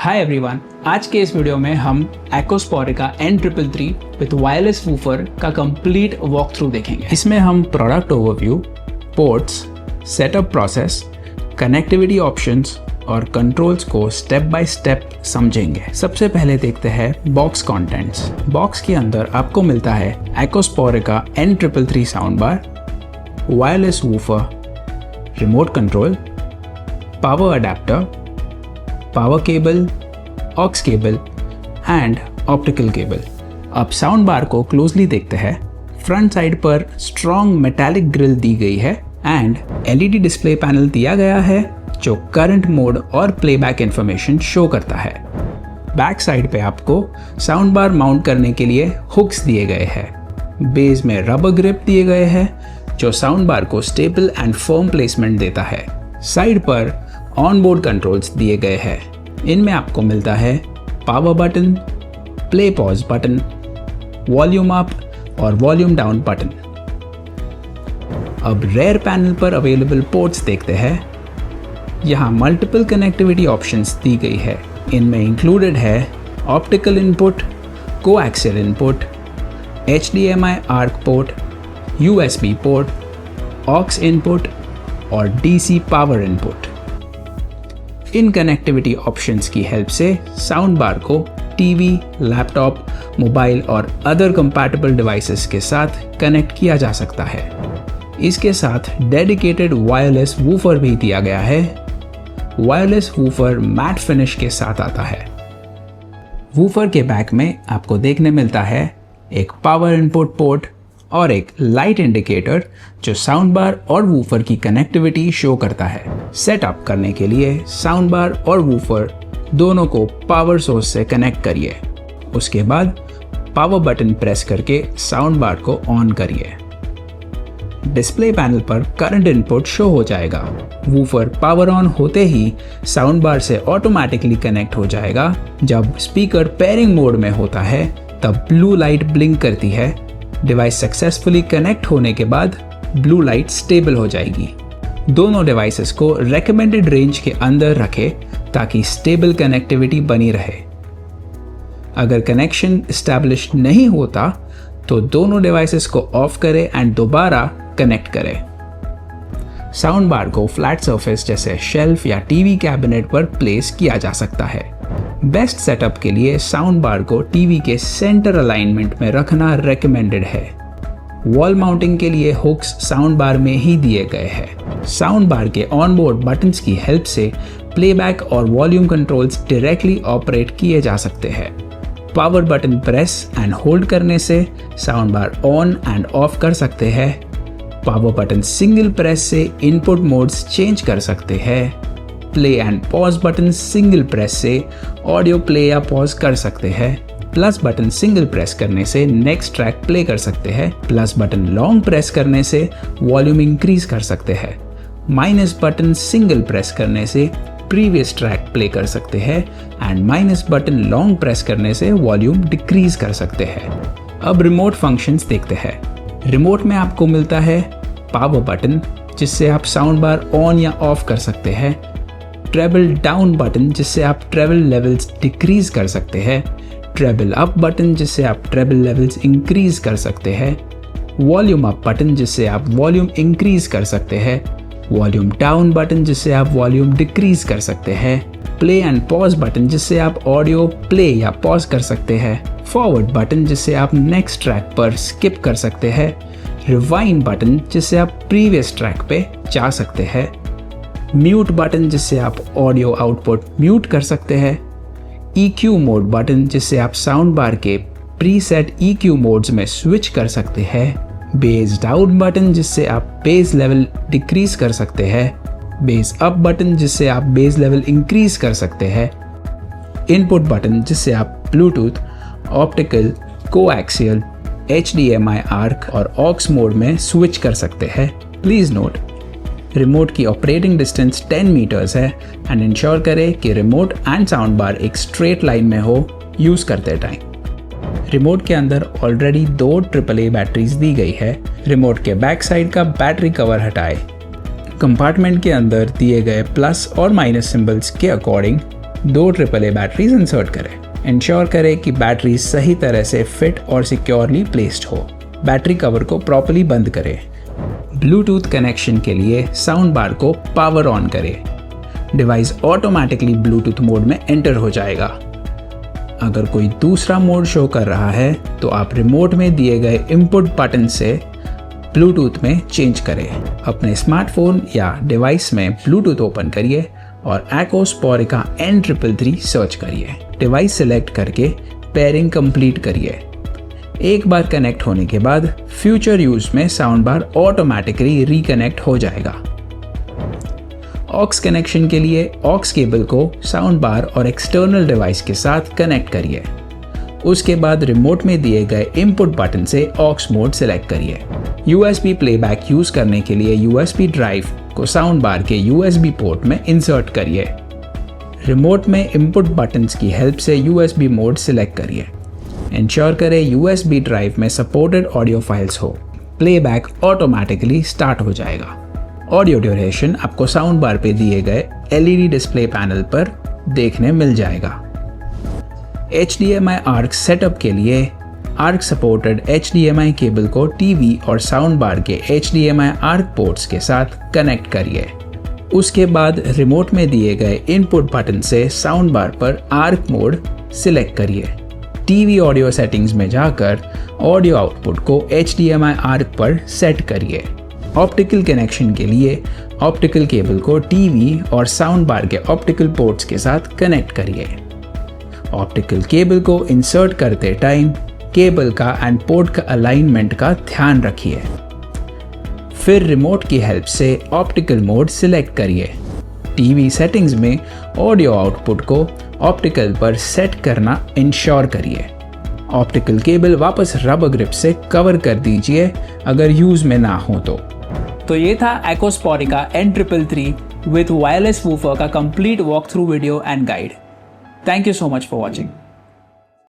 Hi everyone, आज के इस वीडियो में हम एकोस्पोरिका N333 विद वायरलेस वूफर का कंप्लीट वॉक थ्रू देखेंगे। इसमें हम product overview, ports, setup process, connectivity options और कंट्रोल्स को स्टेप बाय स्टेप समझेंगे। सबसे पहले देखते हैं बॉक्स कंटेंट्स। बॉक्स के अंदर आपको मिलता है एकोस्पोरिका N333 sound bar, wireless woofer, remote control, power adapter, power cable, aux cable and optical cable. अब साउंड बार को क्लोजली देखते हैं। फ्रंट साइड पर स्ट्रॉन्ग मेटालिक ग्रिल दी गई है एंड एलईडी डिस्प्ले पैनल दिया गया है जो करंट मोड और प्लेबैक इंफॉर्मेशन शो करता है। बैक साइड पे आपको साउंड बार माउंट करने के लिए हुक्स दिए गए हैं। बेस में रबर ग्रिप दिए गए हैं जो साउंड बार को स्टेबल एंड फर्म प्लेसमेंट देता है। साइड पर ऑन बोर्ड कंट्रोल्स दिए गए हैं। इनमें आपको मिलता है power button, play pause button, volume up और वॉल्यूम डाउन बटन। अब रेयर पैनल पर अवेलेबल पोर्ट्स देखते हैं। यहाँ मल्टीपल कनेक्टिविटी ऑप्शंस दी गई है। इनमें इंक्लूडेड है optical input, coaxial input, HDMI arc port, USB port, aux input और DC पावर इनपुट। इन कनेक्टिविटी ऑप्शंस की हेल्प से साउंड बार को टीवी, लैपटॉप, मोबाइल और अदर कंपैटिबल डिवाइसेस के साथ कनेक्ट किया जा सकता है। इसके साथ डेडिकेटेड वायरलेस वूफर भी दिया गया है। वायरलेस वूफर मैट फिनिश के साथ आता है। वूफर के बैक में आपको देखने मिलता है एक पावर इनपुट पोर्ट और एक लाइट इंडिकेटर जो साउंड बार और वूफर की कनेक्टिविटी शो करता है। सेटअप करने के लिए साउंड बार और वूफर दोनों को पावर सोर्स से कनेक्ट करिए। उसके बाद पावर बटन प्रेस करके साउंड बार को ऑन करिए। डिस्प्ले पैनल पर करंट इनपुट शो हो जाएगा। वूफर पावर ऑन होते ही साउंड बार से ऑटोमेटिकली कनेक्ट हो जाएगा। जब स्पीकर पेयरिंग मोड में होता है तब ब्लू लाइट ब्लिंक करती है। डिवाइस सक्सेसफुली कनेक्ट होने के बाद ब्लू लाइट स्टेबल हो जाएगी। दोनों डिवाइसेस को रेकमेंडेड रेंज के अंदर रखें ताकि स्टेबल कनेक्टिविटी बनी रहे। अगर कनेक्शन एस्टैब्लिश नहीं होता तो दोनों डिवाइसेस को ऑफ करें एंड दोबारा कनेक्ट करें। साउंड बार को फ्लैट सरफेस जैसे शेल्फ या टीवी कैबिनेट पर प्लेस किया जा सकता है। बेस्ट सेटअप के लिए साउंड बार को टीवी के सेंटर अलाइनमेंट में रखना रेकमेंडेड है। वॉल माउंटिंग के लिए हुक्स साउंड बार में ही दिए गए हैं। साउंड बार के ऑन बोर्ड बटन्स की हेल्प से प्लेबैक और वॉल्यूम कंट्रोल्स डायरेक्टली ऑपरेट किए जा सकते हैं। Power button press and hold करने से sound bar on end of कर सकते हैं। पावर बटन सिंगल प्रेस से इनपुट मोड्स चेंज कर सकते हैं। Play and pause button single press से ऑडियो प्ले या पॉज कर सकते हैं। प्लस बटन सिंगल प्रेस करने से नेक्स्ट ट्रैक प्ले कर सकते हैं। प्लस बटन लॉन्ग प्रेस करने से वॉल्यूम इंक्रीज कर सकते हैं। माइनस बटन सिंगल प्रेस करने से प्रीवियस ट्रैक प्ले कर सकते हैं and minus button long press करने से वॉल्यूम डिक्रीज कर सकते हैं। अब रिमोट फंक्शंस देखते हैं। रिमोट में आपको मिलता है पावर बटन जिससे आप साउंड बार ऑन या ऑफ कर सकते हैं। ट्रेबल डाउन बटन जिससे आप ट्रेबल लेवल्स डिक्रीज कर सकते हैं। ट्रेबल अप बटन जिससे आप ट्रेबल लेवल्स इंक्रीज कर सकते हैं। वॉल्यूम अप बटन जिससे आप वॉल्यूम इंक्रीज कर सकते हैं। वॉल्यूम डाउन बटन जिससे आप वॉल्यूम डिक्रीज कर सकते हैं। प्ले एंड पॉज बटन जिससे आप ऑडियो प्ले या पॉज कर सकते हैं। फॉरवर्ड बटन जिससे आप नेक्स्ट ट्रैक पर स्किप कर सकते हैं। रिवाइंड बटन जिससे आप प्रीवियस ट्रैक पे जा सकते हैं। म्यूट बटन जिससे आप ऑडियो आउटपुट म्यूट कर सकते हैं। EQ मोड बटन जिससे आप साउंड बार के प्रीसेट EQ मोड्स में स्विच कर सकते हैं। बेस डाउन बटन जिससे आप बेस लेवल डिक्रीज कर सकते हैं। बेस अप बटन जिससे आप बेस लेवल इंक्रीज कर सकते हैं। इनपुट बटन जिससे आप Bluetooth, optical, coaxial, HDMI arc और ऑक्स मोड में स्विच कर सकते हैं। प्लीज नोट, रिमोट की ऑपरेटिंग डिस्टेंस 10 मीटर्स है एंड इंश्योर करें कि रिमोट एंड साउंड बार एक स्ट्रेट लाइन में हो यूज करते टाइम। रिमोट के अंदर ऑलरेडी 2 AAA बैटरीज दी गई है। रिमोट के बैक साइड का बैटरी कवर हटाएं। कंपार्टमेंट के अंदर दिए गए प्लस और माइनस सिंबल्स के अकॉर्डिंग 2 AAA बैटरीज इंसर्ट करें। इंश्योर करें कि बैटरी सही तरह से फिट और सिक्योरली प्लेस्ड हो। बैटरी कवर को प्रॉपर्ली बंद करें। ब्लूटूथ कनेक्शन के लिए साउंड बार को पावर ऑन करें। डिवाइस ऑटोमेटिकली ब्लूटूथ मोड में एंटर हो जाएगा। अगर कोई दूसरा मोड शो कर रहा है तो आप रिमोट में दिए गए इनपुट बटन से ब्लूटूथ में चेंज करें। अपने स्मार्टफोन या डिवाइस में ब्लूटूथ ओपन करिए और एकोस्पोरिका N333 सर्च करिए। डिवाइस सिलेक्ट करके पेयरिंग कंप्लीट करिए। एक बार कनेक्ट होने के बाद फ्यूचर यूज में साउंड बार ऑटोमेटिकली रिकनेक्ट हो जाएगा। ऑक्स कनेक्शन के लिए ऑक्स केबल को साउंड बार और एक्सटर्नल डिवाइस के साथ कनेक्ट करिए। उसके बाद रिमोट में दिए गए इनपुट बटन से ऑक्स मोड सिलेक्ट करिए। USB प्लेबैक यूज करने के लिए USB ड्राइव को साउंड बार के USB पोर्ट में इंसर्ट करिए। रिमोट में इनपुट बटन्स की हेल्प से USB मोड सिलेक्ट करिए। इंश्योर करें USB ड्राइव में सपोर्टेड ऑडियो फाइल्स हो। प्लेबैक ऑटोमेटिकली स्टार्ट हो जाएगा। ऑडियो ड्यूरेशन आपको साउंड बार पे दिए गए LED डिस्प्ले पैनल पर देखने मिल जाएगा। HDMI ARC सेटअप के लिए ARC सपोर्टेड HDMI केबल को टीवी और साउंड बार के HDMI ARC पोर्ट्स के साथ कनेक्ट करिए। उसके बाद रिमोट में दिए गए इनपुट बटन से साउंड बार पर ARC मोड सिलेक्ट करिए। टीवी ऑडियो सेटिंग्स में जाकर ऑडियो आउटपुट को HDMI ARC पर सेट करिए। ऑप्टिकल कनेक्शन के लिए ऑप्टिकल केबल को टीवी और साउंड बार के ऑप्टिकल पोर्ट्स के साथ कनेक्ट करिए। ऑप्टिकल केबल को इंसर्ट करते टाइम केबल का एंड पोर्ट का अलाइनमेंट का ध्यान रखिए। फिर रिमोट की हेल्प से ऑप्टिकल मोड सिलेक्ट करिए। टीवी सेटिंग्स में ऑडियो आउटपुट को ऑप्टिकल पर सेट करना इंश्योर करिए। ऑप्टिकल केबल वापस रबर ग्रिप से कवर कर दीजिए अगर यूज में ना हो तो ये था एकोस्पोरिका N333 विथ वायरलेस वूफर का complete walk through video and guide. Thank you so much for watching.